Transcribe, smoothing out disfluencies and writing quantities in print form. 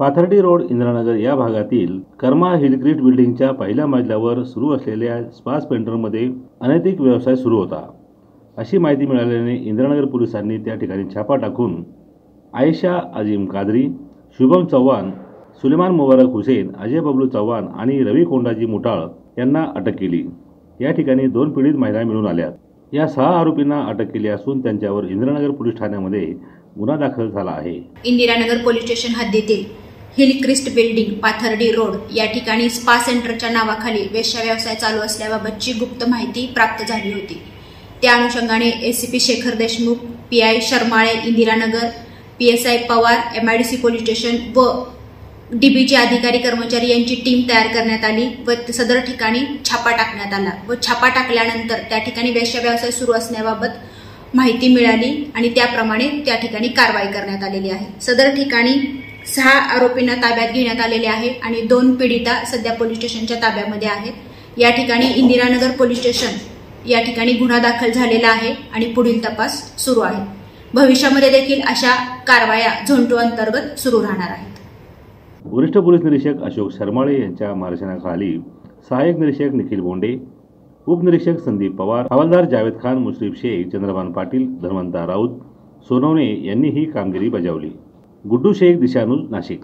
Pathardi road Indiranagar या भागातील कर्मा हिलक्रीट बिल्डिंगच्या पहिल्या मजल्यावर सुरू असलेल्या स्पा सेंटरमध्ये अनैतिक व्यवसाय सुरू होता अशी माहिती मिळाल्याने इंदिरानगर पोलिसांनी त्या ठिकाणी छापा टाकून आयशा अजीम कादरी, शुभम चव्हाण, सुलेमान मुबारक हुसेन, अजय बबलू चव्हाण आणि रवी कोंडाजी मुटाळ यांना अटक केली। या ठिकाणी 2 पीडित महिला मिळून आल्यात। या 6 आरोपींना अटक केली असून त्यांच्यावर इंदिरानगर पोलीस ठाण्यामध्ये गुन्हा दाखल झाला आहे। इंदिरानगर पोलीस स्टेशन हद्दीतील हिलक्रिस्ट बिल्डिंग पाथर्डी रोड या ठिकाणी स्पा सेंटरच्या नावाखाली वेश्या व्यवसाय चालू असल्याबाबतची गुप्त माहिती प्राप्त झाली होती। त्या अनुषंगाने ACP Shekhar Deshmukh, PI Sharmale Indiranagar, PSI Pawar MIDC police station व डीबीचे अधिकारी कर्मचारी यांची टीम तयार करण्यात आली व सदर ठिकाणी छापा टाकण्यात आला व छापा टाकल्यानंतर त्या ठिकाणी वेश्या व्यवसाय सुरू असण्याबाबत माहिती मिळाली आणि त्याप्रमाणे त्या ठिकाणी कारवाई करण्यात आलेली आहे। सदर ठिकाणी 6 आरोपींना ताब्यात घेण्यात आलेले आहे आणि 2 पीडिता सध्या पोलीस स्टेशनच्या ताब्यामध्ये आहेत। या ठिकाणी इंदिरानगर पोलीस स्टेशन या ठिकाणी गुन्हा दाखल झालेला आहे आणि पुढील तपास सुरू आहे। भविष्यामध्ये देखील अशा कारवाया झोन 2 अंतर्गत सुरू राहणार आहेत। वरिष्ठ पोलीस निरीक्षक अशोक शर्माळे यांच्या मार्गदर्शनाखाली सहाय्यक निरीक्षक निखिल बोंडे, उपनिरीक्षक संदीप पवार, हवालदार जावेद खान, मुश्रीफ शेख, चंद्रभान पाटील, धर्मंता राऊत, सोनवणे यांनी ही कामगिरी बजावली। गुड्डू शेख, दिशानुज, नाशिक।